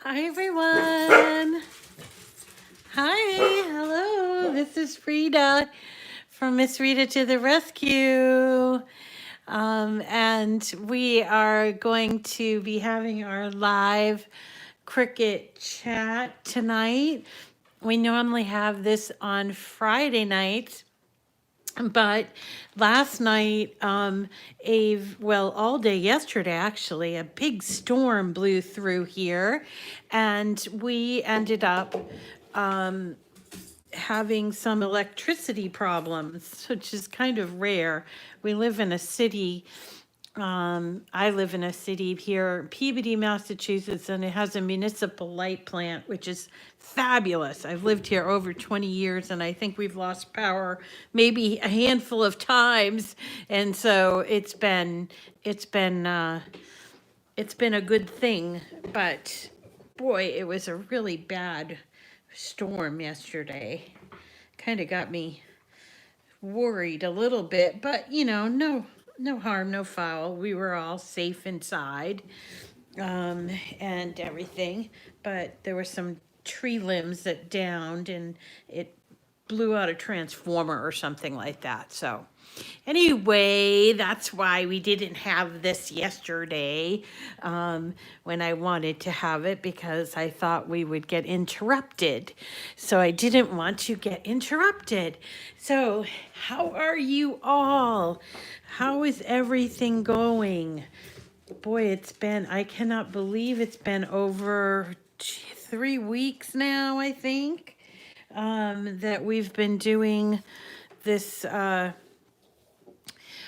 Hi, everyone. Hi, hello. This is Rita from Miss Rita to the Rescue. And we are going to be having our live Cricut chat tonight. We normally have this on Friday nights. But last night, well, all day yesterday, actually, a big storm blew through here, and we ended up having some electricity problems, which is kind of rare. We live in a city. I live in a city here, Peabody, Massachusetts, and it has a municipal light plant, which is fabulous. I've lived here over 20 years, and I think we've lost power maybe a handful of times. And so it's been a good thing. But boy, it was a really bad storm yesterday. Kind of got me worried a little bit, but no harm, no foul. We were all safe inside, and everything. But there were some tree limbs that downed, and it blew out a transformer or something like that. So anyway, that's why we didn't have this yesterday, when I wanted to have it, because I thought we would get interrupted. So I didn't want to get interrupted. So how are you all? How is everything going? Boy, I cannot believe it's been over 3 weeks now, I think, that we've been doing this.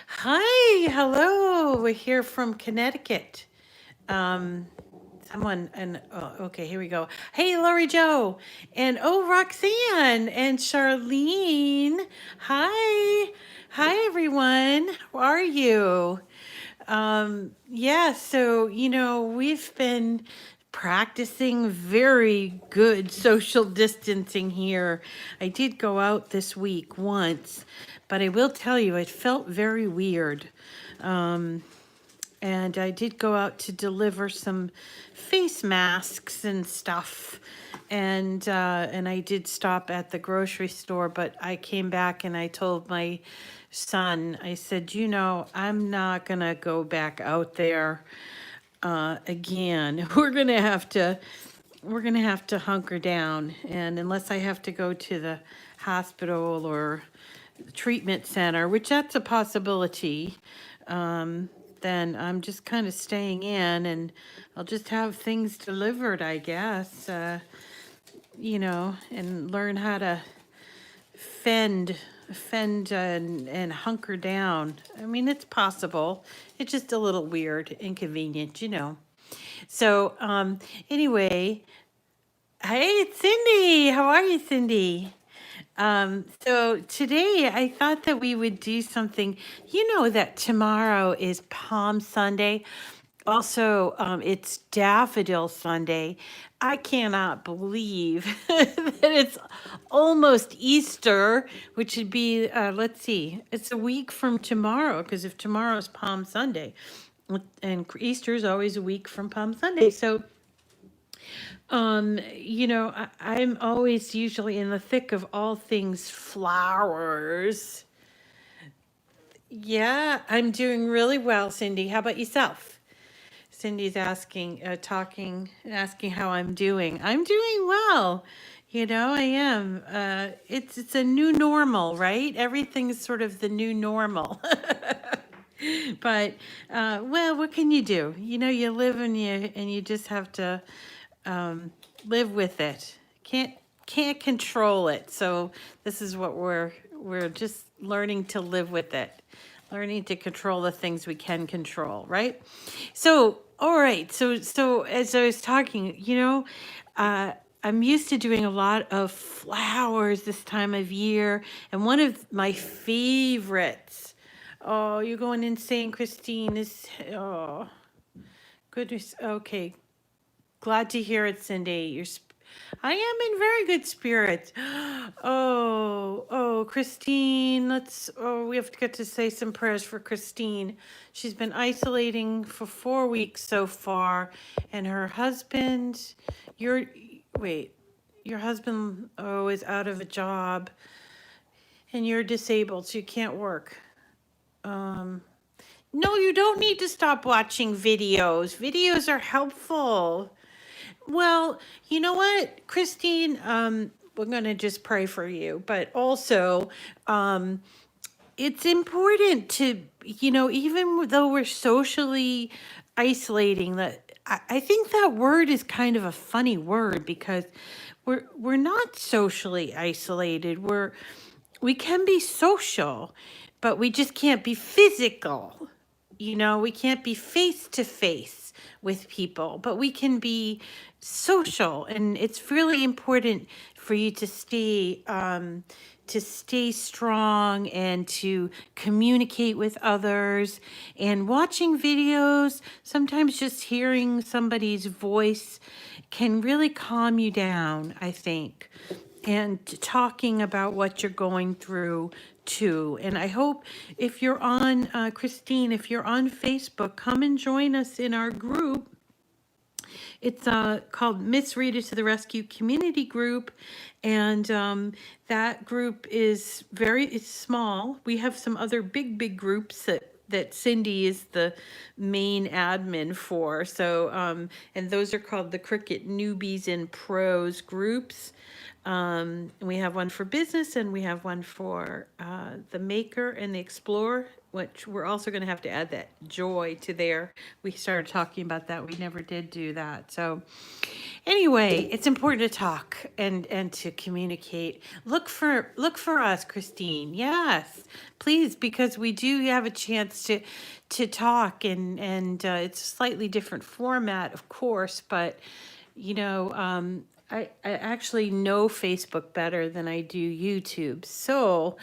Hi, hello. We're here from Connecticut. Okay, here we go. Hey, Lori Joe, and Roxanne and Charlene. Hi, everyone. How are you? Yeah, so, we've been practicing very good social distancing here. I did go out this week once, but I will tell you, it felt very weird. And I did go out to deliver some face masks and stuff. And I did stop at the grocery store, but I came back and I told my son, I said, I'm not gonna go back out there again. We're gonna have to hunker down, and unless I have to go to the hospital or treatment center, which that's a possibility, then I'm just kind of staying in, and I'll just have things delivered, I guess, and learn how to fend and hunker down. I mean, it's possible. It's just a little weird, inconvenient. So, anyway, hey, it's Cindy. How are you, Cindy? So today I thought that we would do something. You know that tomorrow is Palm Sunday. Also, it's Daffodil Sunday. I cannot believe that it's almost Easter, which would be, let's see, it's a week from tomorrow, because if tomorrow is Palm Sunday, and Easter is always a week from Palm Sunday. So I'm always usually in the thick of all things flowers. Yeah, I'm doing really well, Cindy. How about yourself? Cindy's asking how I'm doing. I'm doing well. I am. It's a new normal, right? Everything's sort of the new normal. But well, what can you do? You live and you just have to live with it. Can't control it. So this is what we're just learning to live with it. Learning to control the things we can control, right? So, all right. So as I was talking, I'm used to doing a lot of flowers this time of year, and one of my favorites. Oh, you're going insane, Christine. Oh, goodness. Okay. Glad to hear it, Cindy. I am in very good spirits. Oh, Christine, we have to get to say some prayers for Christine. She's been isolating for 4 weeks so far, and her husband, your, wait, your husband, is out of a job, and you're disabled, so you can't work. Um, no, you don't need to stop watching videos. Videos are helpful. Well, you know what, Christine, we're going to just pray for you, but also, it's important to, even though we're socially isolating, that I think that word is kind of a funny word because we're not socially isolated. We can be social, but we just can't be physical. We can't be face to face with people, but we can be social, and it's really important for you to stay strong and to communicate with others. And watching videos, sometimes just hearing somebody's voice can really calm you down, I think, and talking about what you're going through too. And I hope if you're on, Christine, if you're on Facebook, come and join us in our group. It's called Miss Rita to the Rescue Community Group, and that group is it's small. We have some other big groups that Cindy is the main admin for. So, and those are called the Cricut Newbies and Pros groups. We have one for business, and we have one for the maker and the explorer, which we're also going to have to add that joy to there. We started talking about that. We never did do that. So anyway, it's important to talk and to communicate. Look for us, Christine. Yes, please, because we do have a chance to talk, and it's a slightly different format, of course, but I actually know Facebook better than I do YouTube, so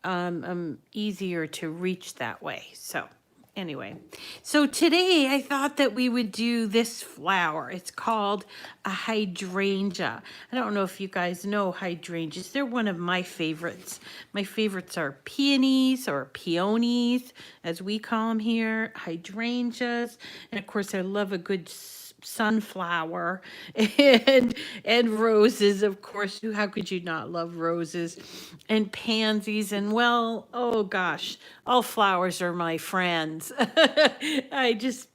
I'm easier to reach that way. So anyway, so today I thought that we would do this flower. It's called a hydrangea. I don't know if you guys know hydrangeas. They're one of my favorites. My favorites are peonies, or peonies, as we call them here, hydrangeas. And of course, I love a good sunflower and roses, of course. How could you not love roses? And pansies, and well, oh gosh, all flowers are my friends. I just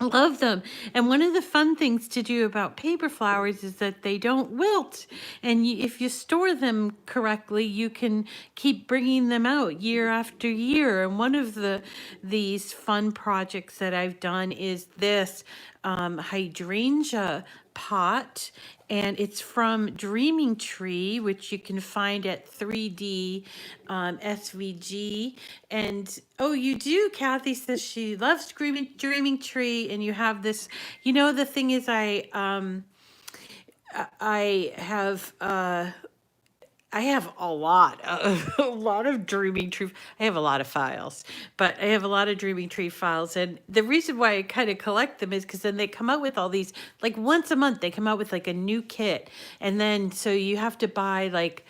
love them. And one of the fun things to do about paper flowers is that they don't wilt. And if you store them correctly, you can keep bringing them out year after year. And one of these fun projects that I've done is this hydrangea pot, and it's from Dreaming Tree, which you can find at 3D SVG. And oh, you do? Kathy says she loves Dreaming Tree, and you have this. The thing is, I have a lot of Dreaming Tree. I have a lot of files, but I have a lot of Dreaming Tree files. And the reason why I kind of collect them is because then they come out with all these, like once a month, they come out with like a new kit. And then, so you have to buy like,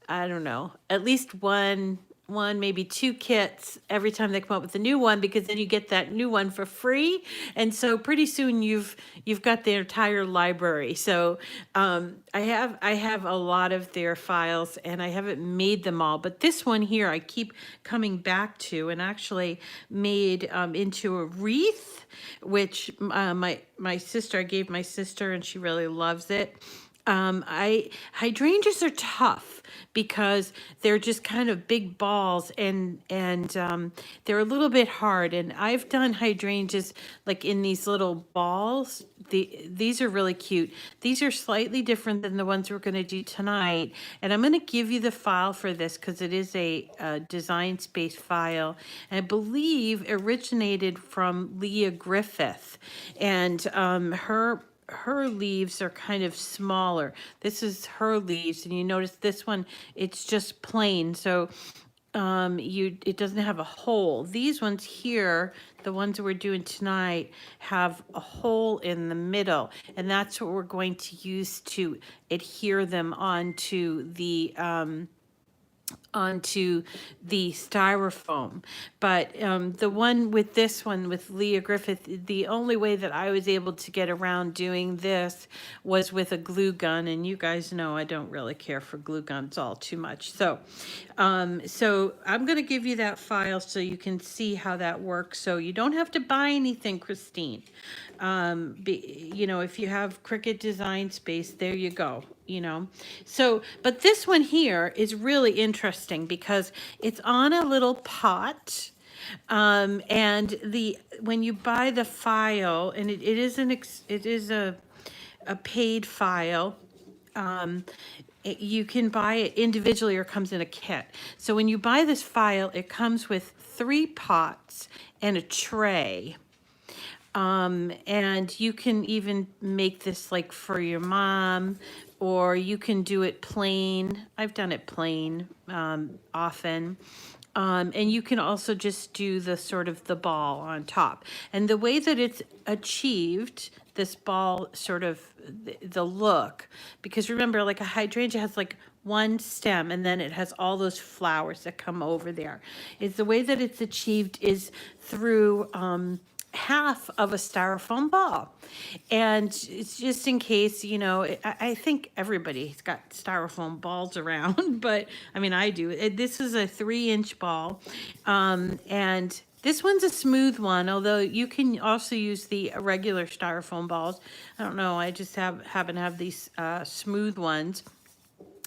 I don't know, at least one, maybe two kits every time they come up with a new one, because then you get that new one for free. And so pretty soon you've got their entire library. So I have a lot of their files, and I haven't made them all, but this one here I keep coming back to, and actually made into a wreath, which my sister, I gave my sister, and she really loves it. Hydrangeas are tough because they're just kind of big balls, and they're a little bit hard. And I've done hydrangeas like in these little balls. These are really cute. These are slightly different than the ones we're going to do tonight. And I'm going to give you the file for this because it is a Design Space file. And I believe originated from Leah Griffith, and her leaves are kind of smaller. This is her leaves, and you notice this one, it's just plain. So it doesn't have a hole. These ones here, the ones that we're doing tonight, have a hole in the middle, and that's what we're going to use to adhere them onto the styrofoam. But the one with this one with Leah Griffith, the only way that I was able to get around doing this was with a glue gun, and you guys know I don't really care for glue guns all too much. So so I'm going to give you that file so you can see how that works. So you don't have to buy anything, Christine. You know, if you have Cricut Design Space, there you go, you know. So, but this one here is really interesting because it's on a little pot. And when you buy the file, and it is a paid file, you can buy it individually or comes in a kit. So when you buy this file, it comes with 3 pots and a tray. And you can even make this like for your mom, or you can do it plain. I've done it plain often. And you can also just do the sort of the ball on top. And the way that it's achieved, this ball sort of the look, because remember, like a hydrangea has like one stem and then it has all those flowers that come over there. Is the way that it's achieved is through half of a styrofoam ball. And it's just in case, you know, I think everybody's got styrofoam balls around, but I mean, I do. This is a 3-inch ball. And this one's a smooth one, although you can also use the regular styrofoam balls. I don't know, I just happen to have these smooth ones.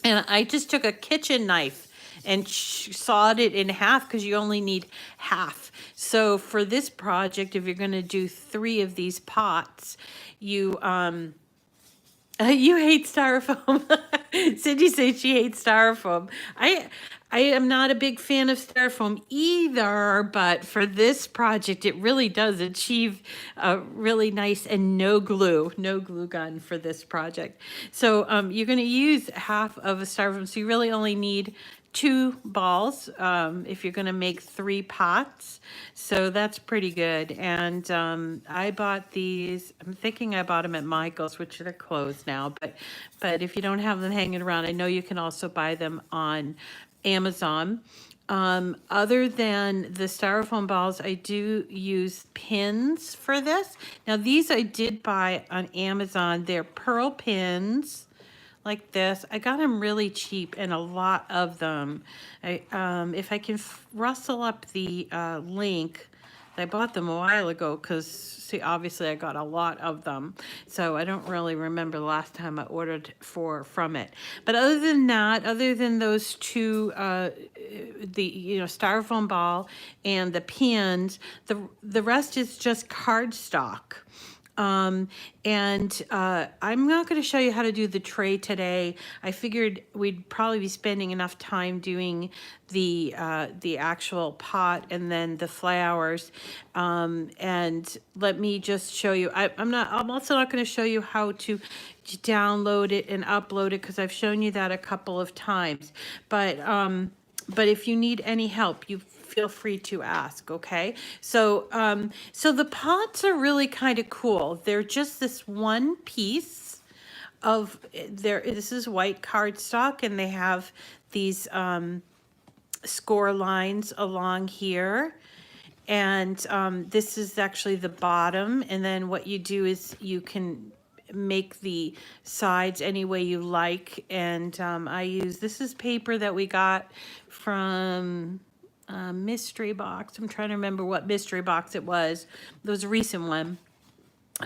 And I just took a kitchen knife and sawed it in half because you only need half. So for this project, if you're going to do 3 of these pots, you hate styrofoam. Cindy says she hates styrofoam. I am not a big fan of styrofoam either, but for this project, it really does achieve a really nice and no glue gun for this project. So you're going to use half of a styrofoam, so you really only need 2 balls if you're going to make 3 pots. So that's pretty good. And I bought these. I'm thinking I bought them at Michael's, which they're closed now. But if you don't have them hanging around, I know you can also buy them on Amazon. Other than the styrofoam balls, I do use pins for this. Now these I did buy on Amazon. They're pearl pins like this. I got them really cheap and a lot of them. If I can rustle up the link, I bought them a while ago because, see, obviously I got a lot of them. So I don't really remember the last time I ordered from it. But other than that, other than those 2, the styrofoam ball and the pins, the rest is just cardstock. I'm not going to show you how to do the tray today. I figured we'd probably be spending enough time doing the actual pot and then the flowers. And let me just show you. I'm also not going to show you how to download it and upload it because I've shown you that a couple of times. But if you need any help, you feel free to ask, okay? So so the pots are really kind of cool. They're just this one piece of this is white cardstock, and they have these score lines along here. And this is actually the bottom, and then what you do is you can make the sides any way you like. And this is paper that we got from mystery box. I'm trying to remember what mystery box it was. It was a recent one.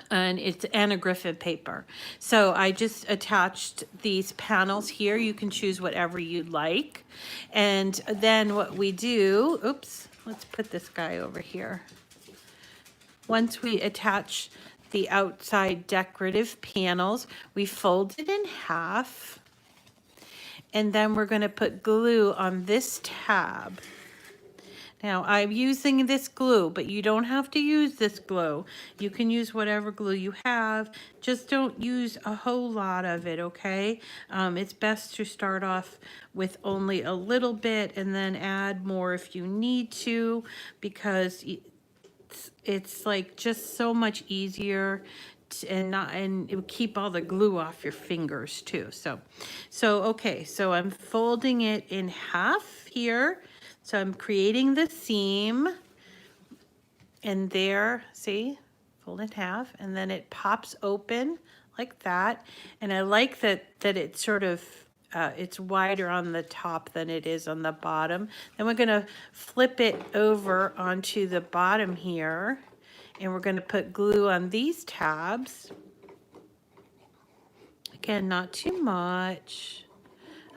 And it's Anna Griffith paper. So I just attached these panels here. You can choose whatever you'd like. And then what we do, oops, let's put this guy over here. Once we attach the outside decorative panels, we fold it in half. And then we're going to put glue on this tab. Now, I'm using this glue, but you don't have to use this glue. You can use whatever glue you have. Just don't use a whole lot of it, okay? It's best to start off with only a little bit and then add more if you need to, because it's like just so much easier and it would keep all the glue off your fingers too. So okay, so I'm folding it in half here. So I'm creating the seam, and there, see, fold in half, and then it pops open like that. And I like that it's sort of it's wider on the top than it is on the bottom. Then we're gonna flip it over onto the bottom here, and we're gonna put glue on these tabs. Again, not too much,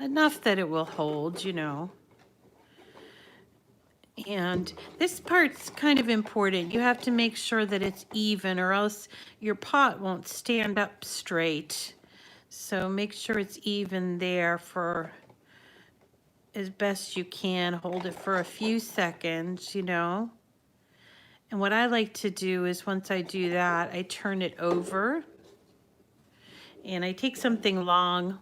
enough that it will hold, you know. And this part's kind of important. You have to make sure that it's even, or else your pot won't stand up straight. So make sure it's even there for as best you can. Hold it for a few seconds, you know. And what I like to do is once I do that, I turn it over and I take something long,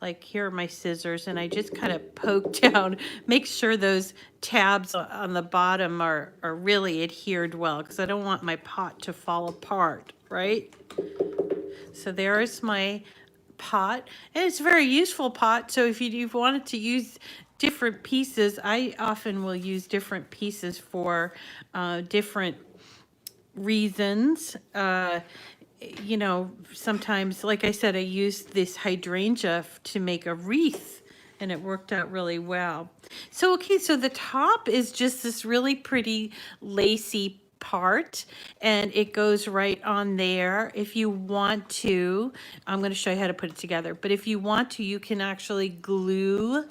like here are my scissors, and I just kind of poke down, make sure those tabs on the bottom are really adhered well, because I don't want my pot to fall apart, right? So there's my pot, and it's a very useful pot. So if you've wanted to use different pieces, I often will use different pieces for different reasons. You know, sometimes, like I said, I used this hydrangea to make a wreath, and it worked out really well. So, okay, so the top is just this really pretty lacy part, and it goes right on there. If you want to, I'm going to show you how to put it together, but if you want to, you can actually glue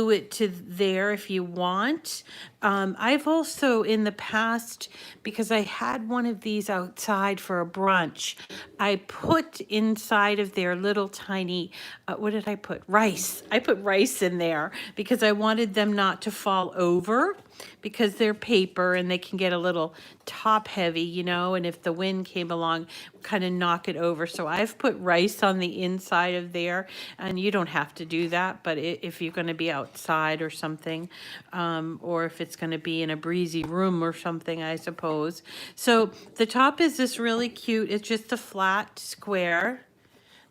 it to there if you want. I've also in the past, because I had one of these outside for a brunch, I put inside of their little tiny, what did I put? Rice. I put rice in there because I wanted them not to fall over, because they're paper and they can get a little top heavy, you know, and if the wind came along, kind of knock it over. So I've put rice on the inside of there, and you don't have to do that, but if you're going to be outside or something, or if it's going to be in a breezy room or something, I suppose. So the top is this really cute, it's just a flat square.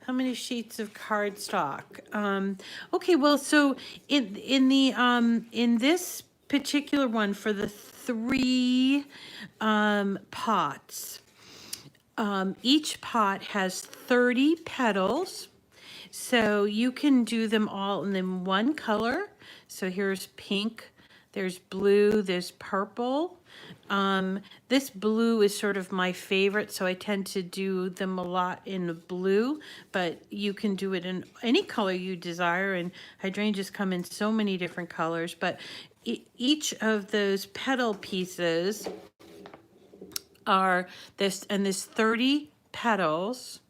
How many sheets of cardstock? Okay, well, so in this particular one, for the 3 pots, each pot has 30 petals, so you can do them all in one color. So here's pink, there's blue, there's purple. This blue is sort of my favorite, so I tend to do them a lot in blue, but you can do it in any color you desire, and hydrangeas come in so many different colors. But each of those petal pieces are this, and there's 30 petals.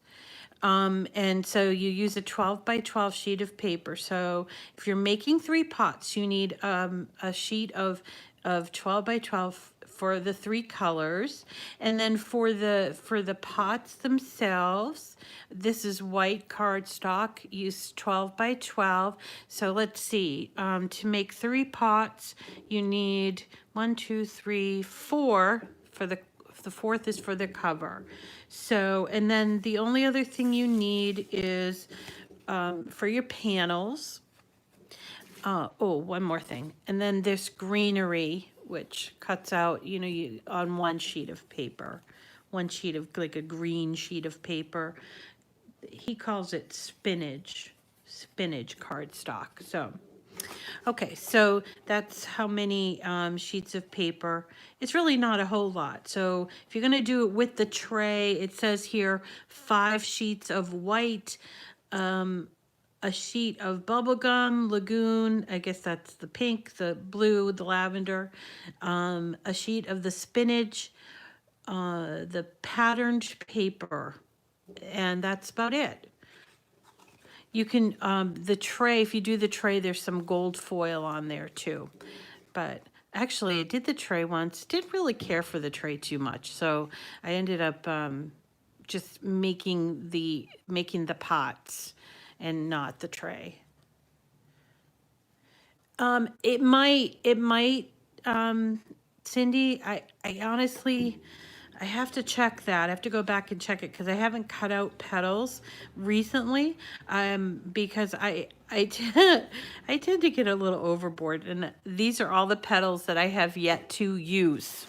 And so you use a 12 by 12 sheet of paper. So if you're making 3 pots, you need a sheet of 12 by 12 for the 3 colors. And then for the pots themselves, this is white cardstock, use 12 by 12. So let's see, to make 3 pots, you need 1, 2, 3, 4 for the 4th is for the cover. So, and then the only other thing you need is for your panels. Oh, one more thing. And then this greenery, which cuts out, you know, on one sheet of paper, one sheet of, like a green sheet of paper. He calls it spinach cardstock. So, okay, so that's how many sheets of paper. It's really not a whole lot. So if you're gonna do it with the tray, it says here 5 sheets of white, a sheet of bubblegum, lagoon, I guess that's the pink, the blue, the lavender, a sheet of the spinach, the patterned paper, and that's about it. You can, the tray, if you do the tray, there's some gold foil on there too. but actually I did the tray once, didn't really care for the tray too much. So I ended up just making the pots and not the tray. It might, Cindy, I honestly, I have to check that. I have to go back and check it because I haven't cut out petals recently. Because I I tend to get a little overboard, and these are all the petals that I have yet to use.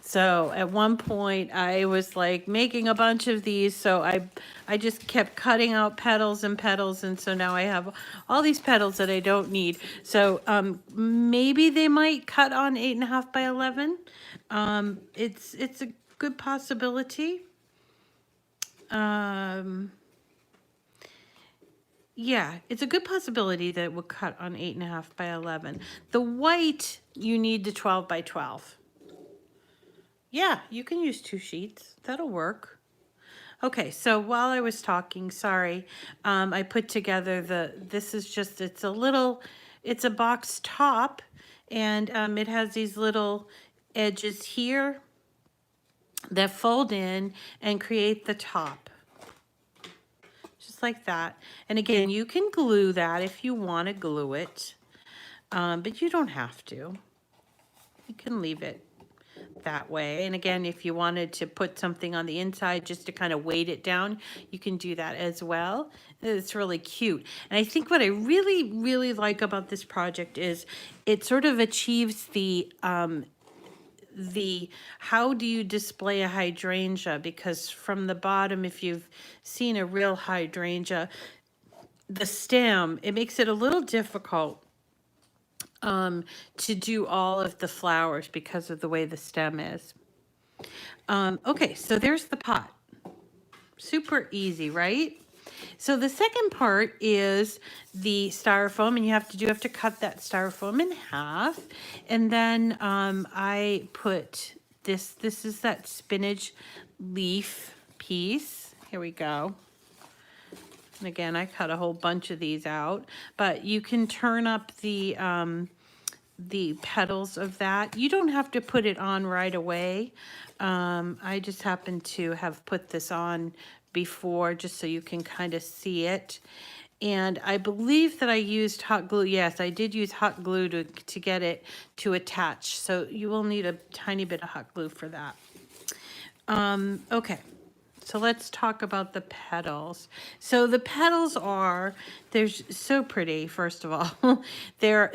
So at one point I was like making a bunch of these, so I just kept cutting out petals and petals, and so now I have all these petals that I don't need. So maybe they might cut on 8.5 by 11. It's a good possibility. Yeah, it's a good possibility that it will cut on 8.5 by 11. The white, you need the 12 by 12. Yeah, you can use 2 sheets. That'll work. Okay, so while I was talking, sorry, I put together this is just, it's a box top, and it has these little edges here that fold in and create the top. Just like that. And again, you can glue that if you want to glue it, but you don't have to. You can leave it that way. And again, if you wanted to put something on the inside just to kind of weight it down, you can do that as well. It's really cute. And I think what I really, really like about this project is it sort of achieves the how do you display a hydrangea, because from the bottom, if you've seen a real hydrangea, the stem, it makes it a little difficult to do all of the flowers because of the way the stem is. Okay, so there's the pot. Super easy, right? So the second part is the styrofoam, and you have to cut that styrofoam in half. And then I put this is that spinach leaf piece. Here we go. And again, I cut a whole bunch of these out, but you can turn up the petals of that. You don't have to put it on right away. I just happen to have put this on before just so you can kind of see it. And I believe that I used hot glue. Yes, I did use hot glue to get it to attach. So you will need a tiny bit of hot glue for that. Okay. So let's talk about the petals. So the petals they're so pretty, first of all. they're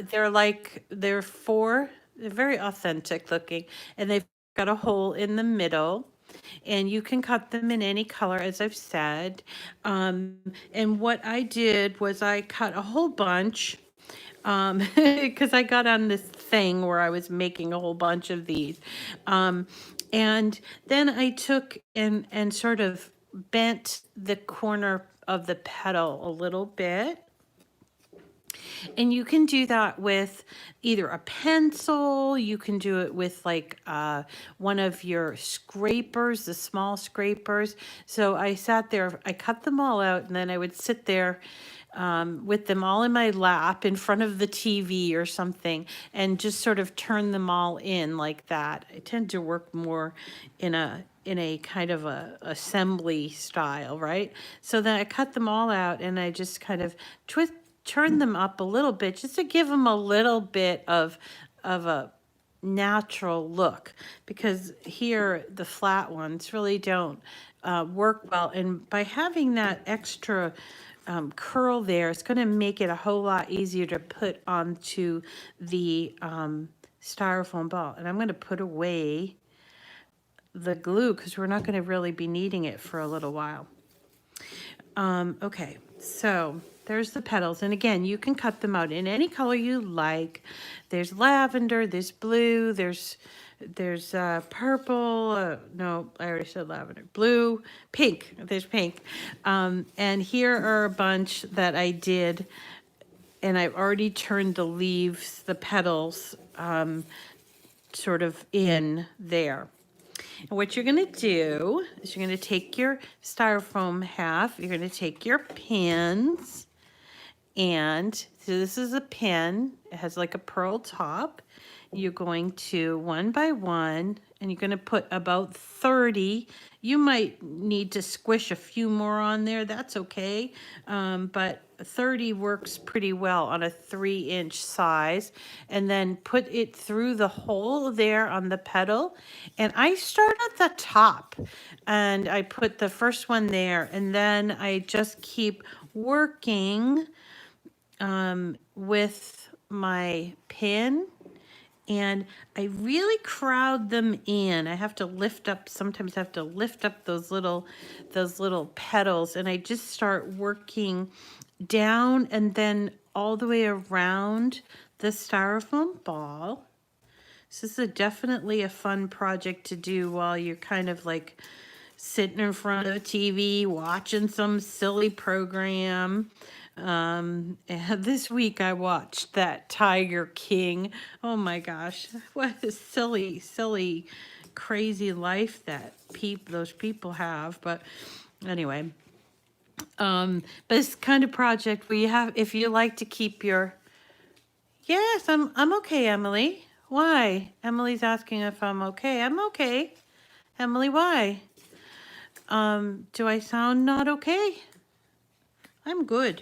very authentic looking, and they've got a hole in the middle, and you can cut them in any color, as I've said. And what I did was I cut a whole bunch, because I got on this thing where I was making a whole bunch of these. And then I took and sort of bent the corner of the petal a little bit. And you can do that with either a pencil, you can do it with like one of your scrapers, the small scrapers. So I sat there, I cut them all out, and then I would sit there with them all in my lap in front of the TV or something, and just sort of turn them all in like that. I tend to work more in a kind of a assembly style, right? So then I cut them all out, and I just kind of turn them up a little bit just to give them a little bit of a natural look, because here the flat ones really don't work well. And by having that extra curl there, it's going to make it a whole lot easier to put onto the styrofoam ball. And I'm going to put away the glue because we're not going to really be needing it for a little while. Okay, so there's the petals. And again, you can cut them out in any color you like. There's lavender, there's blue, there's purple, no, I already said lavender, blue, pink, there's pink. And here are a bunch that I did, and I've already turned the leaves, the petals, sort of in there. And what you're going to do is you're going to take your styrofoam half, you're going to take your pins, And so this is a pin. It has like a pearl top. You're going to one by one, and you're going to put about 30. You might need to squish a few more on there. That's okay. But 30 works pretty well on a 3-inch size. And then put it through the hole there on the petal. And I start at the top, and I put the first one there, and then I just keep working with my pin, and I really crowd them in. I have to lift up, sometimes I have to lift up those little petals, and I just start working down and then all the way around the styrofoam ball. So this is definitely a fun project to do while you're kind of like sitting in front of the TV watching some silly program. And this week I watched that Tiger King. Oh my gosh, what a silly, crazy life that those people have. But anyway, but it's kind of project where you have, if you like to keep your, yes, I'm okay, Emily. Why? Emily's asking if I'm okay. I'm okay. Emily, why? Do I sound not okay? I'm good.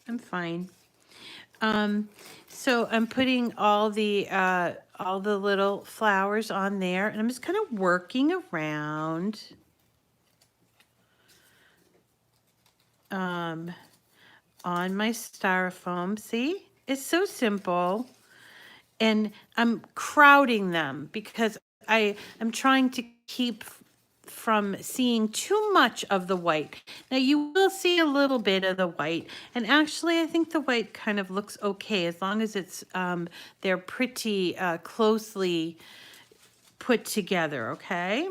I'm fine. So I'm putting all the little flowers on there, and I'm just kind of working around on my styrofoam. See? It's so simple. And I'm crowding them because I'm trying to keep from seeing too much of the white. Now you will see a little bit of the white, and actually I think the white kind of looks okay as long as it's they're pretty closely put together, okay?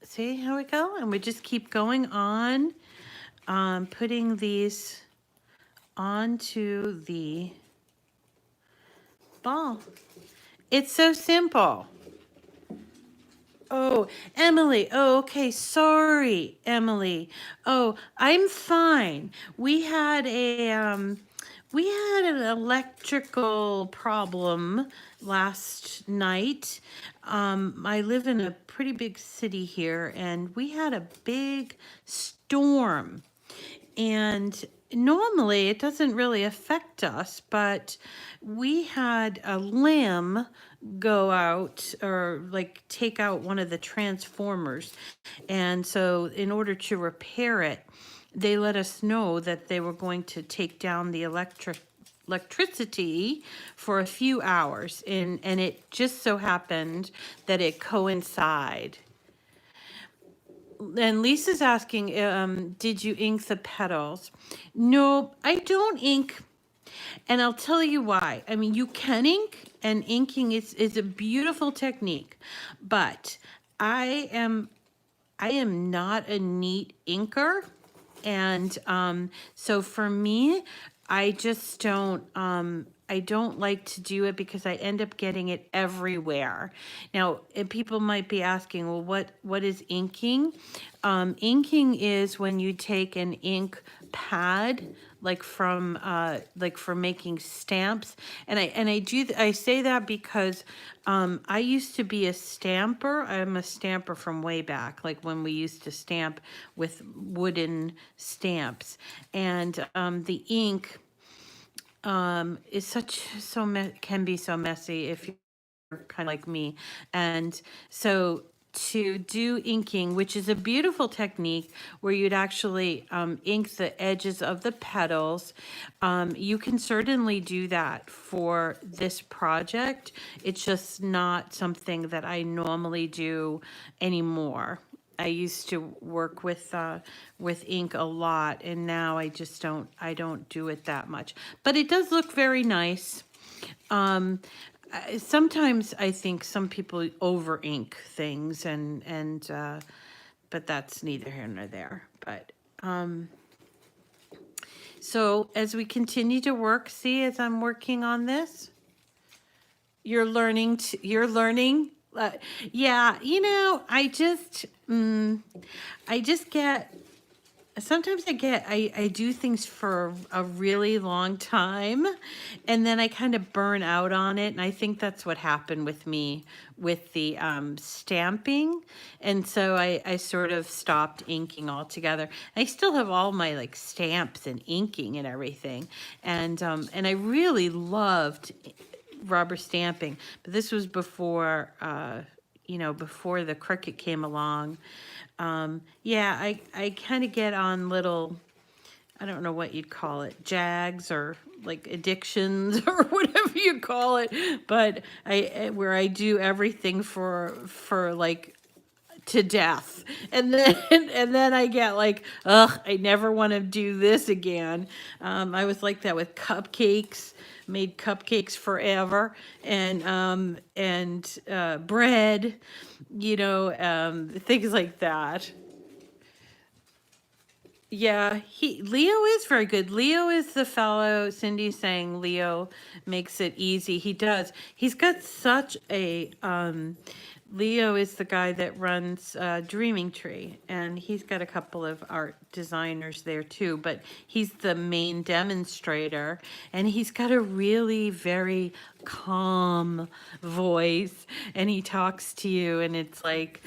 See how we go? And we just keep going on, putting these onto the ball. It's so simple. Oh, Emily. Oh, okay. Sorry, Emily. Oh, I'm fine. We had an electrical problem last night. I live in a pretty big city here, and we had a big storm. And normally it doesn't really affect us, but we had a limb go out, or like take out one of the transformers. And so in order to repair it, they let us know that they were going to take down the electricity for a few hours. And it just so happened that it coincided. And Lisa's asking, did you ink the petals? No, I don't ink. And I'll tell you why. I mean, you can ink, and inking is a beautiful technique, but I am not a neat inker. And so for me, I just don't, I don't like to do it because I end up getting it everywhere. Now, people might be asking, well, what is inking? Inking is when you take an ink pad, like from like for making stamps, and I say that because I used to be a stamper. I'm a stamper from way back, like when we used to stamp with wooden stamps, and the ink is can be so messy if you're kind of like me. And so to do inking, which is a beautiful technique where you'd actually ink the edges of the petals, you can certainly do that for this project. It's just not something that I normally do anymore. I used to work with ink a lot, and now I just don't do it that much. But it does look very nice. Sometimes I think some people over ink things, but that's neither here nor there. But so as we continue to work, see, as I'm working on this, you're learning. Yeah, you know, I just get sometimes I do things for a really long time, and then I kind of burn out on it. And I think that's what happened with me with the stamping. And so I sort of stopped inking altogether. I still have all my like stamps and inking and everything. And I really loved rubber stamping, but this was before, you know, before the Cricut came along. Yeah, I kind of get on little, I don't know what you'd call it, jags or like addictions or whatever you call it, but where I do everything for like to death. And then and then I get like, ugh, I never want to do this again. I was like that with cupcakes, made cupcakes forever, and bread, you know, things like that. Yeah, Leo is very good. Leo is the fellow, Cindy's saying Leo makes it easy. He does. He's got such a Leo is the guy that runs Dreaming Tree, and he's got a couple of art designers there too, but he's the main demonstrator, and he's got a really very calm voice, and he talks to you, and it's like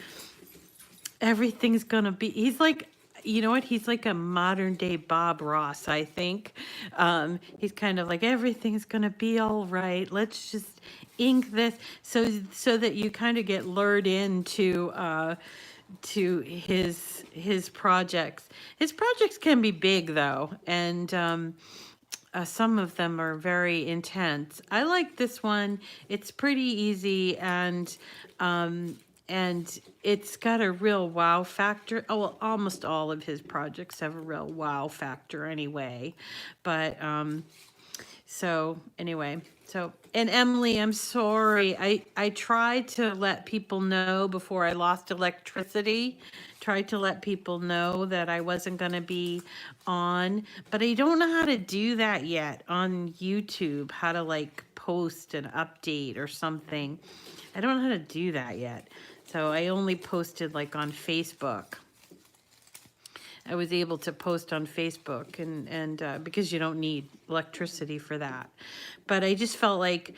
everything's gonna be, he's like, you know what, he's like a modern day Bob Ross, I think. He's kind of like, everything's gonna be all right, let's just ink this, so that you kind of get lured into to his projects. His projects can be big though, and some of them are very intense. I like this one. It's pretty easy, and it's got a real wow factor. Oh, well, almost all of his projects have a real wow factor anyway. But so anyway, so, and Emily, I'm sorry. I tried to let people know before I lost electricity, tried to let people know that I wasn't going to be on, but I don't know how to do that yet on YouTube, how to like post an update or something. I don't know how to do that yet. So I only posted like on Facebook. I was able to post on Facebook, and because you don't need electricity for that. But I just felt like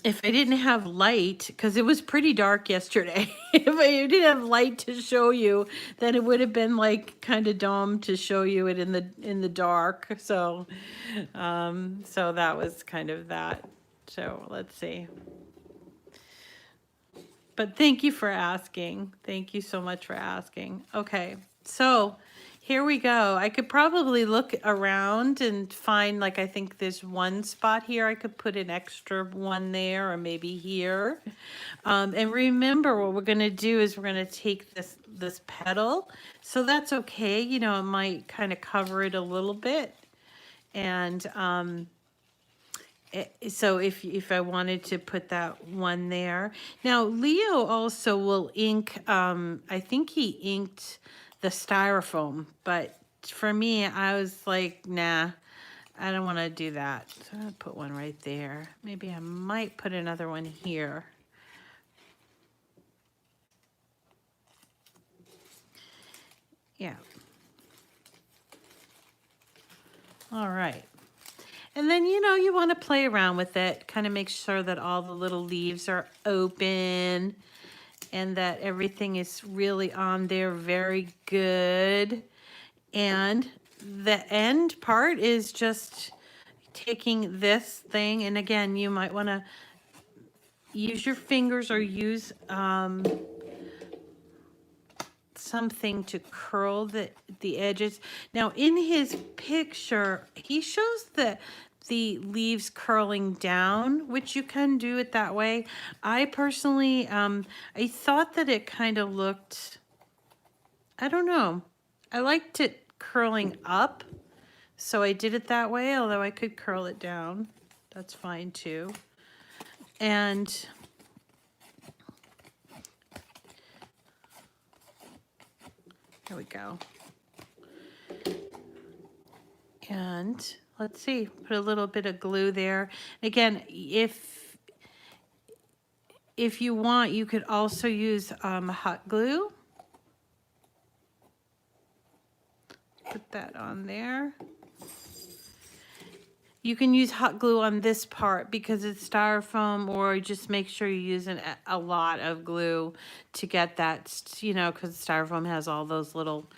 if I didn't have light, because it was pretty dark yesterday, if I didn't have light to show you, then it would have been like kind of dumb to show you it in the dark. So so that was kind of that. So let's see. But thank you for asking. Thank you so much for asking. Okay, so here we go. I could probably look around and find, like, I think there's one spot here. I could put an extra one there, or maybe here. And remember, what we're gonna do is we're gonna take this petal. So that's okay. You know, it might kind of cover it a little bit. And so if I wanted to put that one there. Now, Leo also will ink, I think he inked the styrofoam, but for me, I was like, nah, I don't want to do that. So I'll put one right there. Maybe I might put another one here. Yeah. All right. And then, you know, you want to play around with it, kind of make sure that all the little leaves are open and that everything is really on there very good. And the end part is just taking this thing, and again, you might want to use your fingers or use something to curl the edges. Now in his picture, he shows the leaves curling down, which you can do it that way. I personally, I thought that it kind of looked, I don't know, I liked it curling up, so I did it that way, although I could curl it down. That's fine too. And there we go. And let's see, put a little bit of glue there. Again, if you want, you could also use hot glue. that on there. You can use hot glue on this part because it's styrofoam, or just make sure you're using a lot of glue to get that, you know, because styrofoam has all those little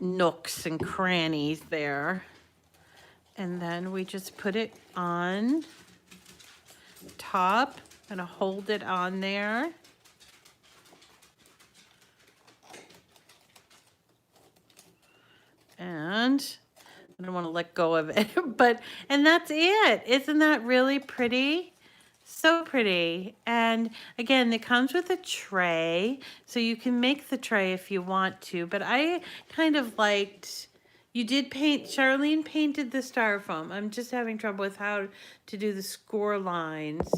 nooks and crannies there. And then we just put it on top. I'm gonna hold it on there. And I don't want to let go of it, and that's it. Isn't that really pretty? So pretty. And again, it comes with a tray, so you can make the tray if you want to, but I kind of liked, you did paint, Charlene painted the styrofoam. I'm just having trouble with how to do the score lines.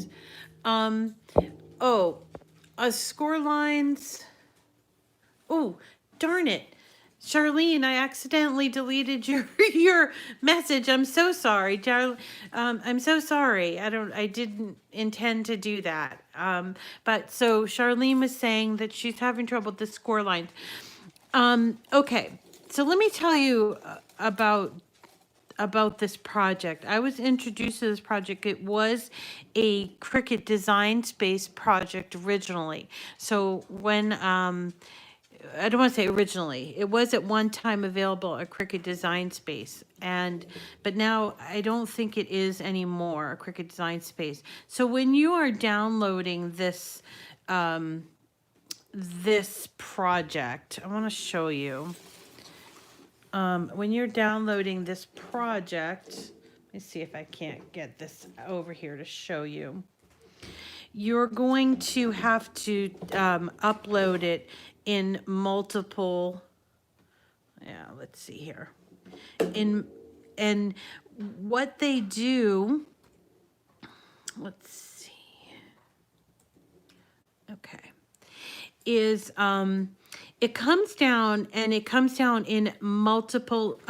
Score lines. Oh, darn it. Charlene, I accidentally deleted your message. I'm so sorry. I'm so sorry. I didn't intend to do that. But so Charlene was saying that she's having trouble with the score lines. Okay. So let me tell you about this project. I was introduced to this project. It was a Cricut Design Space project originally. So when I don't want to say originally, it was at one time available at Cricut Design Space, but now I don't think it is anymore, a Cricut Design Space. So when you are downloading this this project, I want to show you. When you're downloading this project, let me see if I can't get this over here to show you. You're going to have to upload it in multiple, let's see here. And what they do, let's see. Okay. Is it comes down in multiple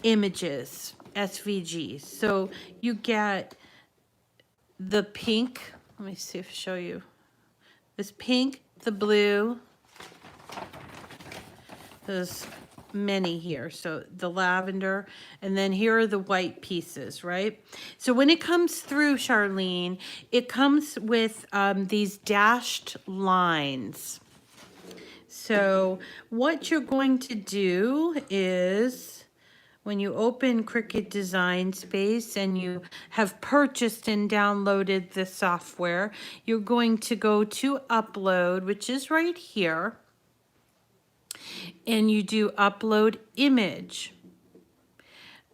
images, SVGs. So you get the pink, let me see if I show you. This pink, the blue, there's many here. So the lavender, and then here are the white pieces, right? So when it comes through, Charlene, it comes with these dashed lines. So what you're going to do is, when you open Cricut Design Space and you have purchased and downloaded the software, you're going to go to Upload, which is right here, and you do Upload Image,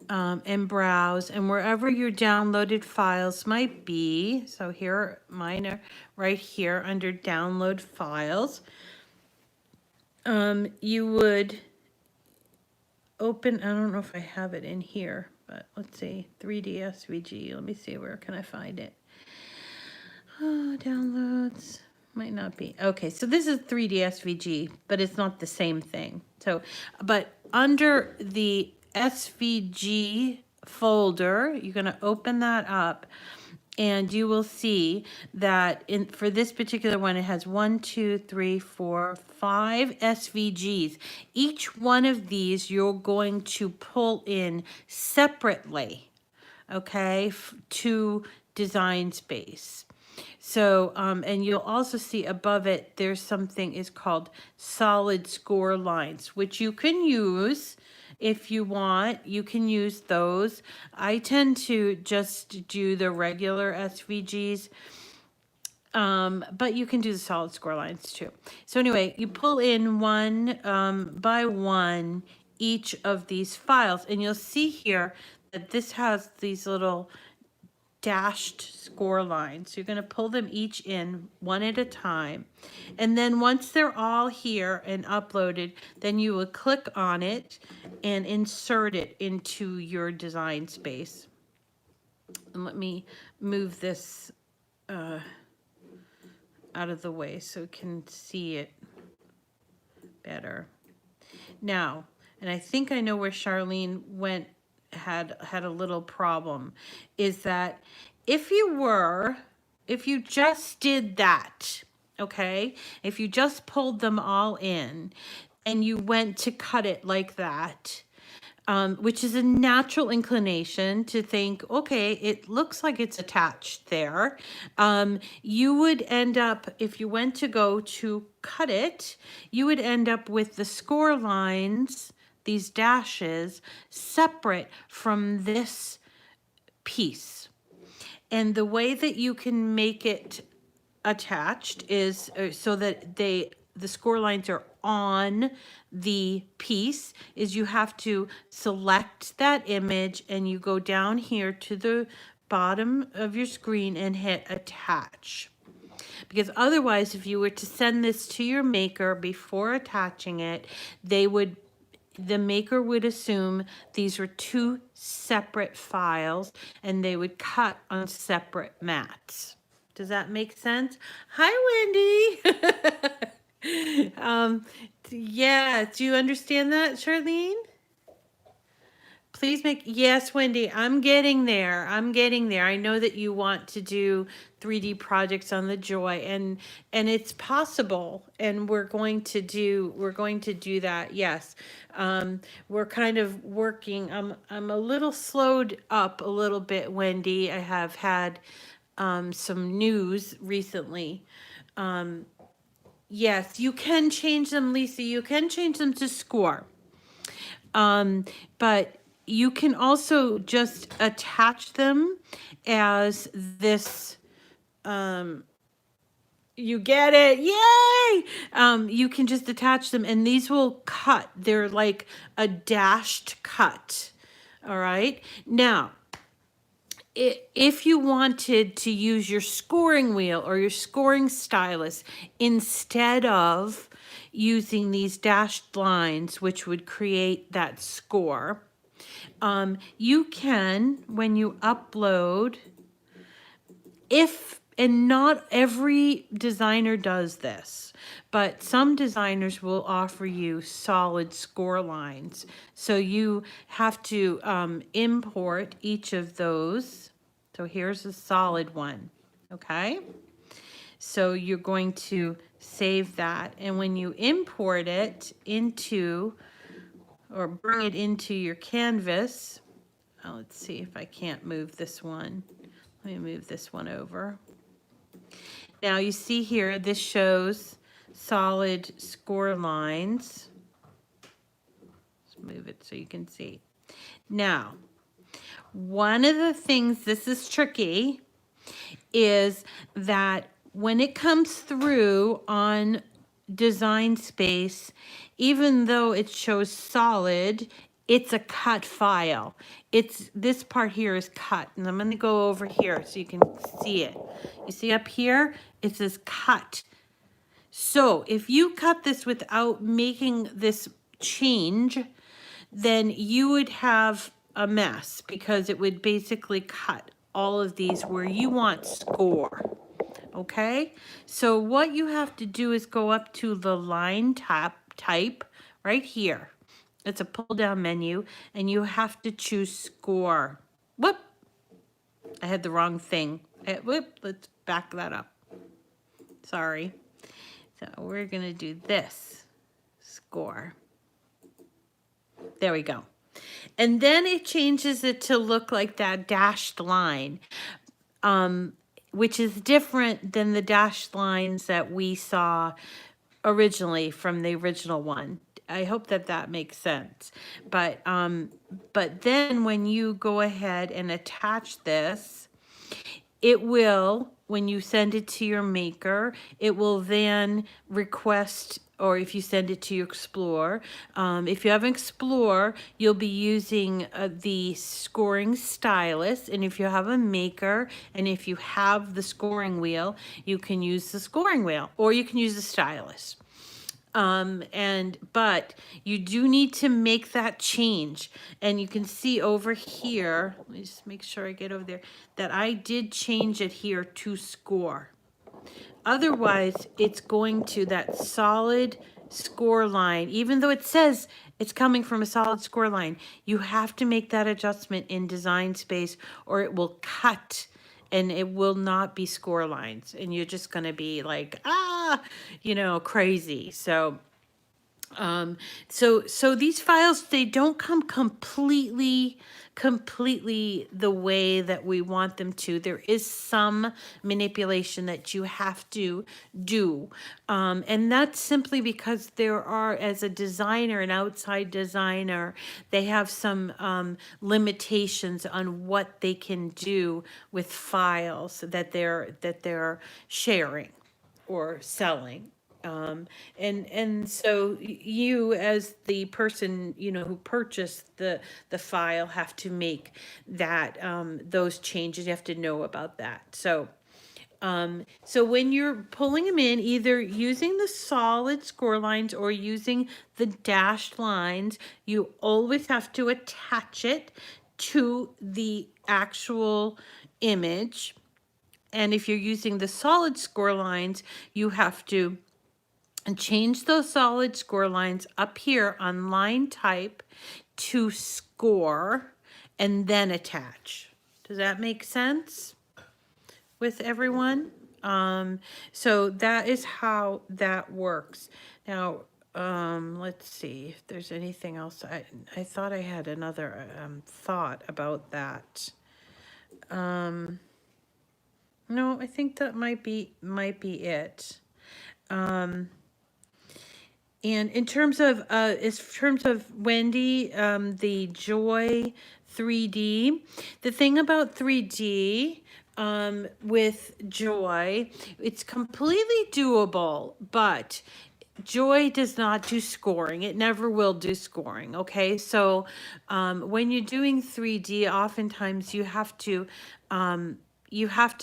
and browse, and wherever your downloaded files might be, so here, mine are right here under Download Files, you would open, I don't know if I have it in here, but let's see, 3D SVG. Let me see, where can I find it? Oh, downloads, might not be. Okay, so this is 3D SVG, but it's not the same thing. So, but under the SVG folder, you're going to open that up, and you will see that for this particular one, it has 1, 2, 3, 4, 5 SVGs. Each one of these you're going to pull in separately, okay, to Design Space. So, and you'll also see above it, there's something is called solid score lines, which you can use. If you want, you can use those. I tend to just do the regular SVGs, but you can do the solid score lines too. So anyway, you pull in one by one each of these files, and you'll see here that this has these little dashed score lines. So you're going to pull them each in one at a time. And then once they're all here and uploaded, then you will click on it and insert it into your Design Space. And let me move this out of the way so you can see it better. Now, and I think I know where Charlene had a little problem, is that if you just did that, okay, if you just pulled them all in and you went to cut it like that, which is a natural inclination to think, okay, it looks like it's attached there. You would end up, if you went to go to cut it, you would end up with the score lines, these dashes, separate from this piece. And the way that you can make it attached is so that the score lines are on the piece, is you have to select that image and you go down here to the bottom of your screen and hit attach. Because otherwise, if you were to send this to your maker before attaching it, the maker would assume these were two separate files and they would cut on separate mats. Does that make sense? Hi, Wendy. Yeah, do you understand that, Charlene? Please make, yes, Wendy, I'm getting there. I'm getting there. I know that you want to do 3D projects on the Joy, and it's possible, and we're going to do that. Yes. We're kind of working. I'm a little slowed up a little bit, Wendy. I have had some news recently. Yes, you can change them, Lisa. You can change them to score. But you can also just attach them as this, you get it, yay! You can just attach them and these will cut. They're like a dashed cut, all right? Now, if you wanted to use your scoring wheel or your scoring stylus instead of using these dashed lines, which would create that score, you can, when you upload, and not every designer does this, but some designers will offer you solid score lines. So you have to import each of those. So here's a solid one, okay? So you're going to save that. And when you import it into, or bring it into your canvas, let's see if I can't move this one. Let me move this one over. Now you see here, this shows solid score lines. Let's move it so you can see. Now, one of the things, this is tricky, is that when it comes through on Design Space, even though it shows solid, it's a cut file. This part here is cut, and I'm going to go over here so you can see it. You see up here, it says cut. So if you cut this without making this change, then you would have a mess because it would basically cut all of these where you want score. Okay, so what you have to do is go up to the line type right here. It's a pull down menu and you have to choose score. Whoop, I had the wrong thing. Whoop, let's back that up. Sorry. So we're gonna do this, score. There we go. And then it changes it to look like that dashed line, which is different than the dashed lines that we saw originally from the original one. I hope that that makes sense. But then when you go ahead and attach this, it will, when you send it to your maker, it will then request, or if you send it to your Explorer, if you have an Explorer, you'll be using the scoring stylus, and if you have a maker, and if you have the scoring wheel, you can use the scoring wheel, or you can use the stylus. But you do need to make that change, and you can see over here, let me just make sure I get over there, that I did change it here to score. Otherwise, it's going to that solid score line, even though it says it's coming from a solid score line, you have to make that adjustment in Design Space or it will cut and it will not be score lines, and you're just going to be like, you know, crazy. So So these files, they don't come completely the way that we want them to. There is some manipulation that you have to do. And that's simply because there are, as a designer, an outside designer, they have some limitations on what they can do with files that they're sharing or selling. And so you, as the person, who purchased the file, have to make that, those changes. You have to know about that. So when you're pulling them in, either using the solid score lines or using the dashed lines, you always have to attach it to the actual image. And if you're using the solid score lines, you have to change those solid score lines up here on line type to score and then attach. Does that make sense with everyone? So that is how that works. Now, let's see if there's anything else. I thought I had another thought about that. No, I think that might be it. And in terms of Wendy, the Joy 3D, the thing about 3D with Joy, it's completely doable, but Joy does not do scoring. It never will do scoring. Okay, so when you're doing 3D, oftentimes you have to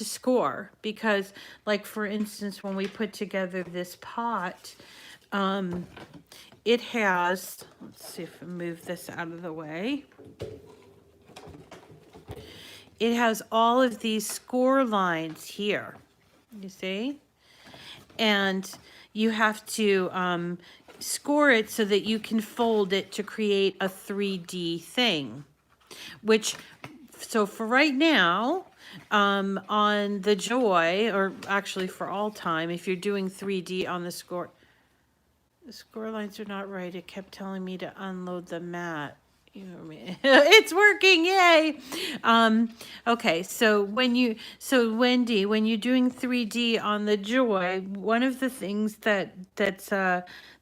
score, because, like, for instance, when we put together this pot, it has, let's see if I move this out of the way. It has all of these score lines here, you see? And you have to score it so that you can fold it to create a 3D thing, which, so for right now, on the Joy, or actually for all time, if you're doing 3D on the score lines are not right. It kept telling me to unload the mat. You know what I mean? It's working, yay! Okay, so Wendy, when you're doing 3D on the Joy, one of the things that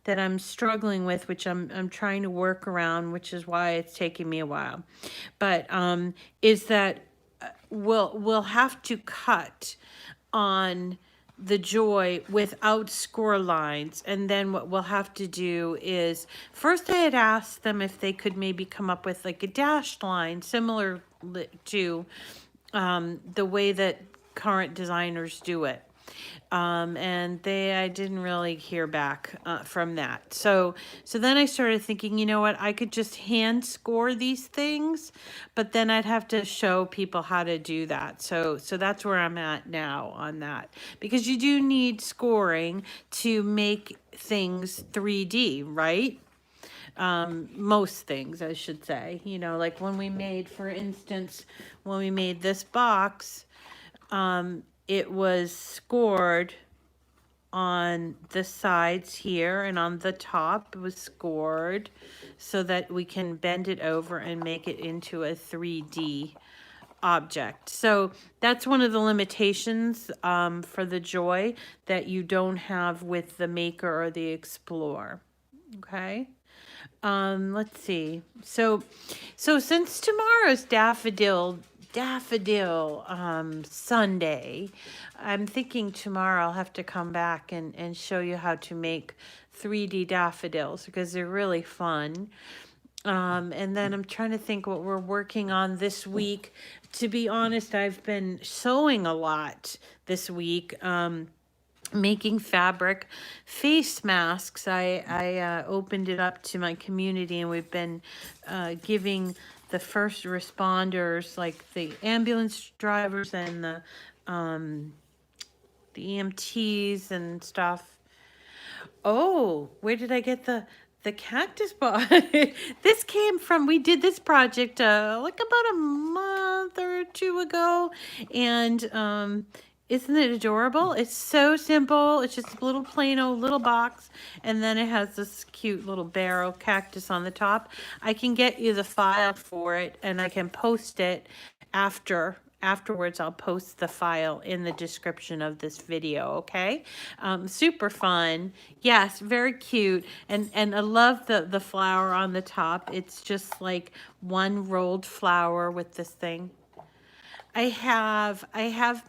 I'm struggling with, which I'm trying to work around, which is why it's taking me a while, but is that we'll have to cut on the Joy without score lines. And then what we'll have to do is, first I had asked them if they could maybe come up with like a dashed line similar to the way that current designers do it. And I didn't really hear back from that. So then I started thinking, you know what, I could just hand score these things, but then I'd have to show people how to do that. So that's where I'm at now on that, because you do need scoring to make things 3D, right? Most things, I should say, like when we made, for instance, when we made this box, it was scored on the sides here, and on the top it was scored so that we can bend it over and make it into a 3D object. So that's one of the limitations for the Joy that you don't have with the Maker or the Explore. Okay. Let's see. So since tomorrow's Daffodil Sunday, I'm thinking tomorrow I'll have to come back and show you how to make 3D daffodils, because they're really fun. And then I'm trying to think what we're working on this week. To be honest, I've been sewing a lot this week. Making fabric face masks. I opened it up to my community, and we've been giving the first responders, like the ambulance drivers and the EMTs and stuff. Oh, where did I get the cactus pot? This came from, we did this project like about a month or two ago, and Isn't it adorable? It's so simple. It's just a little plain old little box. And then it has this cute little barrel cactus on the top. I can get you the file for it and I can post it afterwards. I'll post the file in the description of this video, okay? Super fun. Yes, very cute. And I love the flower on the top. It's just like one rolled flower with this thing. I have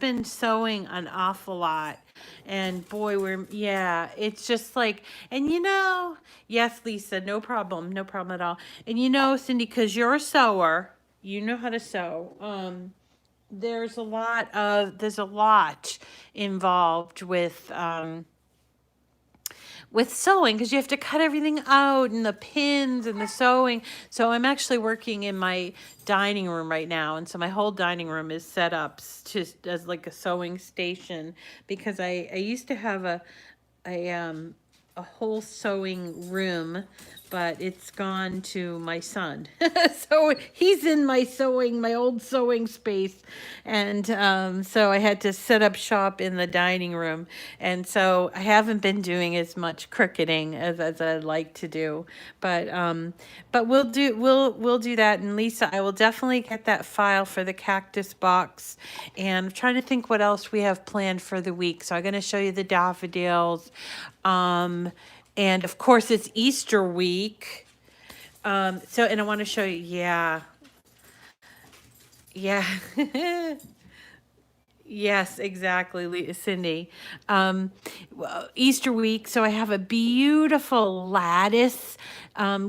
been sewing an awful lot, and boy, yeah, it's just like, and yes, Lisa, no problem at all. And Cindy, because you're a sewer, you know how to sew. There's a lot involved with sewing, because you have to cut everything out and the pins and the sewing. So I'm actually working in my dining room right now, and so my whole dining room is set up as like a sewing station, because I used to have a whole sewing room, but it's gone to my son. So he's in my old sewing space. And so I had to set up shop in the dining room. And so I haven't been doing as much cricketing as I'd like to do. But we'll do that. And Lisa, I will definitely get that file for the cactus box. And I'm trying to think what else we have planned for the week. So I'm going to show you the daffodils. And of course it's Easter week. And I want to show you, yeah. Yes, exactly, Cindy. Easter week, so I have a beautiful lattice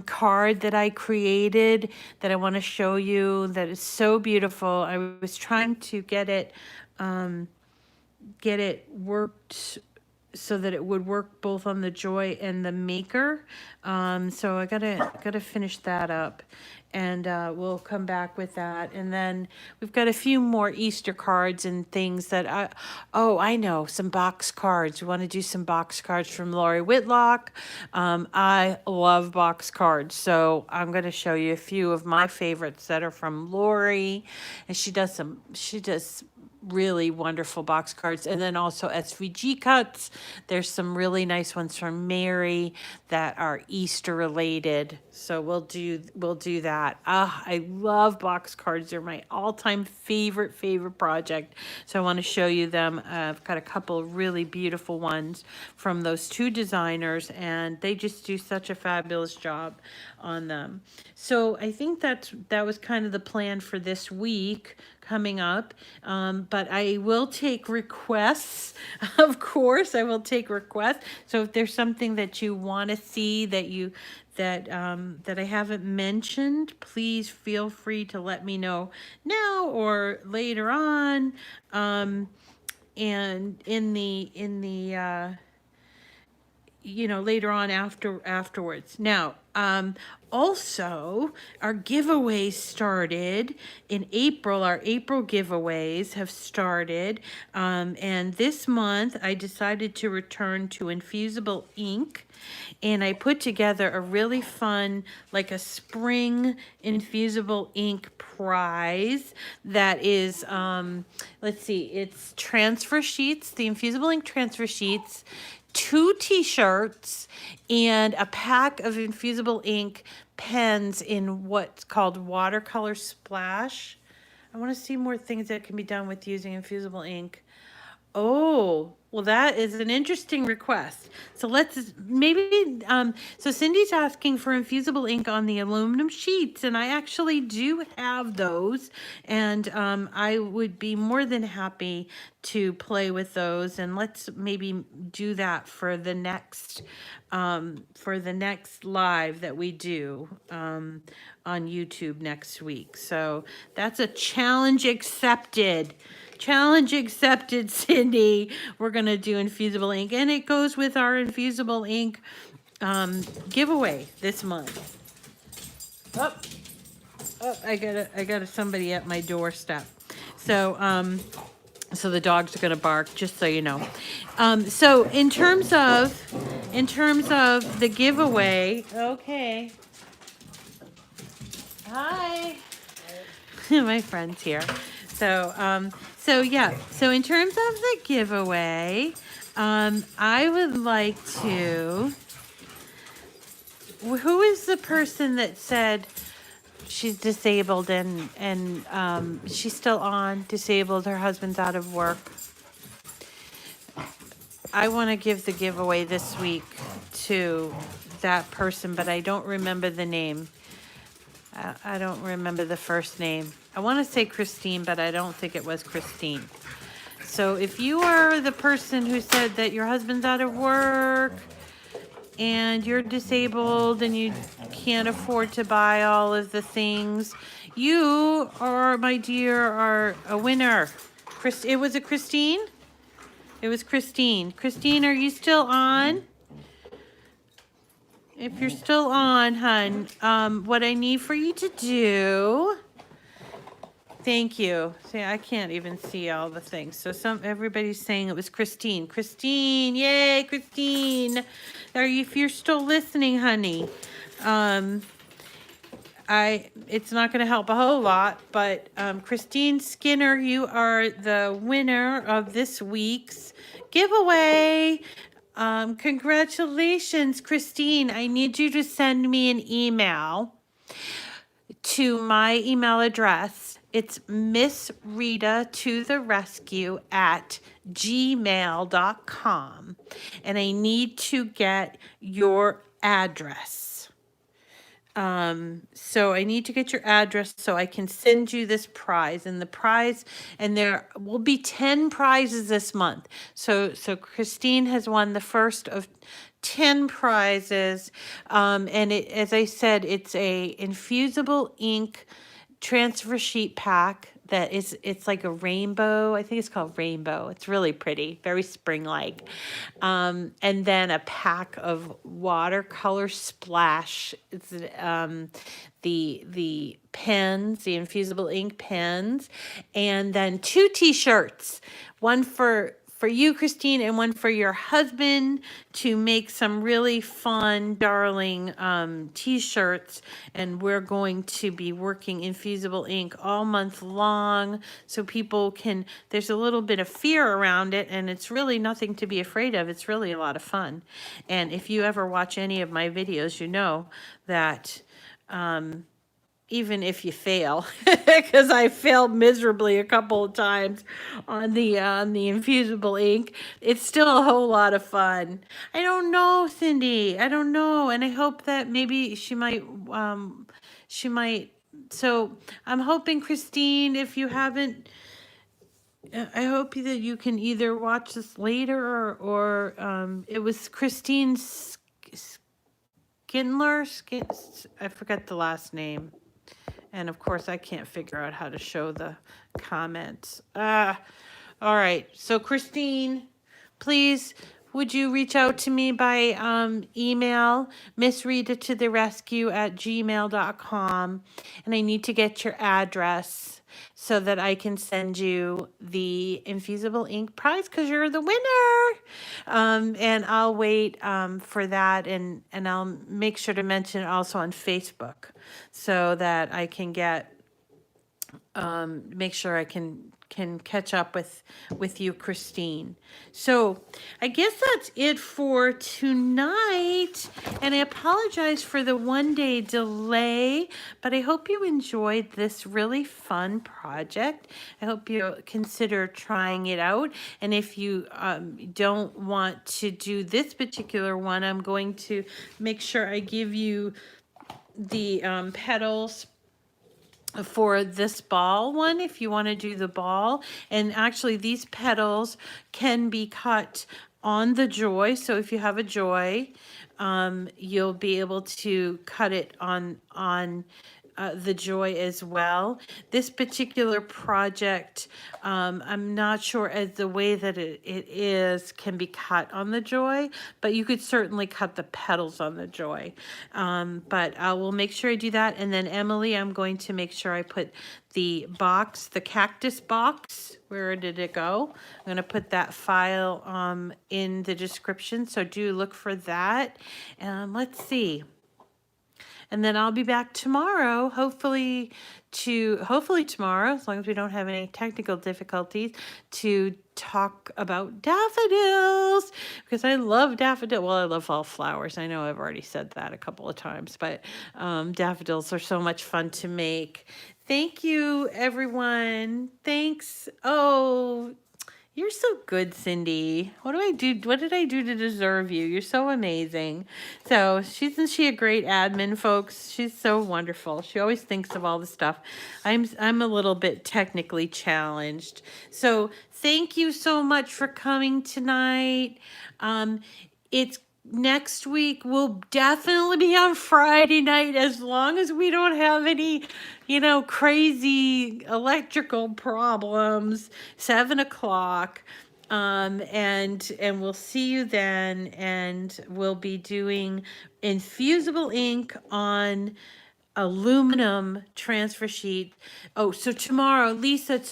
card that I created that I want to show you, that is so beautiful. I was trying to get it worked so that it would work both on the Joy and the Maker. So I gotta finish that up, and we'll come back with that. And then we've got a few more Easter cards and things that I know, some box cards. We want to do some box cards from Lori Whitlock. I love box cards, so I'm going to show you a few of my favorites that are from Lori, and she does really wonderful box cards. And then also SVG cuts. There's some really nice ones from Mary that are Easter related. So we'll do that. I love box cards. They're my all-time favorite project. So I want to show you them. I've got a couple of really beautiful ones from those two designers, and they just do such a fabulous job on them. So I think that was kind of the plan for this week coming up. But I will take requests. Of course, I will take requests. So if there's something that you want to see that I haven't mentioned, please feel free to let me know now or later on. And in the later on afterwards. Now, also, our giveaways started in April. Our April giveaways have started. And this month, I decided to return to infusible ink. And I put together a really fun, like a spring infusible ink prize that is, let's see, it's transfer sheets, the infusible ink transfer sheets, 2 t-shirts, and a pack of infusible ink pens in what's called watercolor splash. I want to see more things that can be done with using infusible ink. Oh, well, that is an interesting request. So let's maybe, so Cindy's asking for infusible ink on the aluminum sheets, and I actually do have those, and I would be more than happy to play with those, and let's maybe do that for the next live that we do on YouTube next week. So that's a challenge accepted. Challenge accepted, Cindy. We're going to do infusible ink, and it goes with our infusible ink giveaway this month. Oh, I got somebody at my doorstep. So so the dogs are going to bark, just so you know. So in terms of the giveaway, okay. Hi. My friend's here. So So yeah, so in terms of the giveaway, I would like to, who is the person that said she's disabled and she's still on, disabled, her husband's out of work? I want to give the giveaway this week to that person, but I don't remember the name. I don't remember the first name. I want to say Christine, but I don't think it was Christine. So if you are the person who said that your husband's out of work and you're disabled and you can't afford to buy all of the things, you are, my dear, are a winner. It was a Christine? It was Christine. Christine, are you still on? If you're still on, hun, what I need for you to do, thank you. See, I can't even see all the things. So everybody's saying it was Christine. Christine, yay, Christine. If you're still listening, honey, it's not going to help a whole lot, but Christine Skinner, you are the winner of this week's giveaway. Congratulations, Christine. I need you to send me an email to my email address. It's missrita@gmail.com. And I need to get your address. So I need to get your address so I can send you this prize, and there will be 10 prizes this month. So Christine has won the first of 10 prizes. And as I said, it's a infusible ink transfer sheet pack it's like a rainbow. I think it's called Rainbow. It's really pretty, very spring-like. And then a pack of watercolor splash. It's the pens, the infusible ink pens, and then 2 t-shirts, one for you, Christine, and one for your husband, to make some really fun, darling t-shirts. And we're going to be working infusible ink all month long, so people can, there's a little bit of fear around it, and it's really nothing to be afraid of. It's really a lot of fun. And if you ever watch any of my videos, you know that even if you fail, because I failed miserably a couple of times on the infusible ink, it's still a whole lot of fun. I don't know, Cindy. I don't know, and I hope that maybe she might. So I'm hoping, Christine, if you haven't, I hope that you can either watch this later or it was Christine Skindler. I forgot the last name. And of course, I can't figure out how to show the comments. All right. So Christine, please, would you reach out to me by email, missrita@gmail.com. And I need to get your address so that I can send you the infusible ink prize, because you're the winner. And I'll wait for that, and I'll make sure to mention it also on Facebook, so that I can make sure I can catch up with you, Christine. So I guess that's it for tonight, and I apologize for the 1-day delay, but I hope you enjoyed this really fun project. I hope you consider trying it out, and if you don't want to do this particular one, I'm going to make sure I give you the petals for this ball one, if you want to do the ball. And actually these petals can be cut on the joy, so if you have a joy, you'll be able to cut it on the joy as well. This particular project, I'm not sure as the way that it is can be cut on the joy, but you could certainly cut the petals on the joy. But I will make sure I do that. And then Emily, I'm going to make sure I put the box, the cactus box. Where did it go? I'm going to put that file in the description, so do look for that. Let's see. And then I'll be back tomorrow, hopefully tomorrow, as long as we don't have any technical difficulties, to talk about daffodils, because I love daffodil. Well, I love all flowers. I know I've already said that a couple of times, but daffodils are so much fun to make. Thank you, everyone. Thanks. Oh, you're so good, Cindy. What do I do? What did I do to deserve you? You're so amazing. So isn't she a great admin, folks? She's so wonderful. She always thinks of all the stuff. I'm a little bit technically challenged. So thank you so much for coming tonight. It's next week will definitely be on Friday night, as long as we don't have any, crazy electrical problems. 7 o'clock. And we'll see you then, and we'll be doing infusible ink on aluminum transfer sheet. Oh, so tomorrow, Lisa, with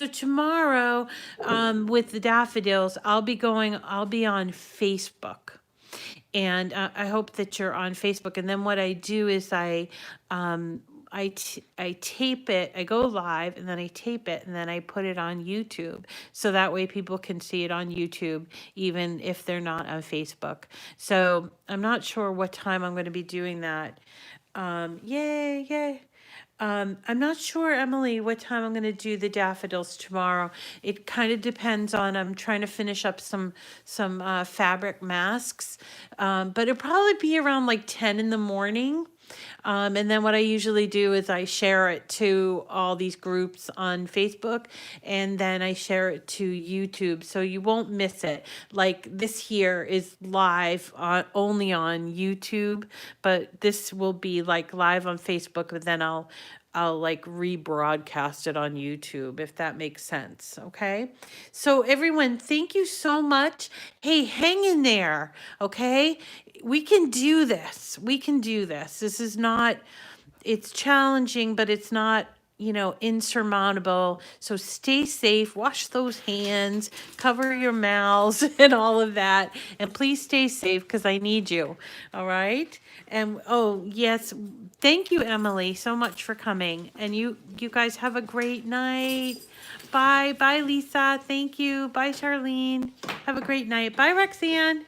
the daffodils, I'll be on Facebook. And I hope that you're on Facebook. And then what I do is I tape it, I go live, and then I tape it, and then I put it on YouTube. So that way people can see it on YouTube, even if they're not on Facebook. So I'm not sure what time I'm going to be doing that. Yay. I'm not sure, Emily, what time I'm going to do the daffodils tomorrow. It kind of depends on, I'm trying to finish up some fabric masks, but it'll probably be around like 10 in the morning. And then what I usually do is I share it to all these groups on Facebook, and then I share it to YouTube, so you won't miss it. Like this here is live only on YouTube, but this will be like live on Facebook, but then I'll like rebroadcast it on YouTube, if that makes sense. Okay. So everyone, thank you so much. Hey, hang in there. Okay. We can do this. This is not, it's challenging, but it's not, insurmountable. So stay safe, wash those hands, cover your mouths and all of that. And please stay safe, because I need you. All right. And oh, yes. Thank you, Emily, so much for coming. And you guys have a great night. Bye. Bye, Lisa. Thank you. Bye, Charlene. Have a great night. Bye, Roxanne.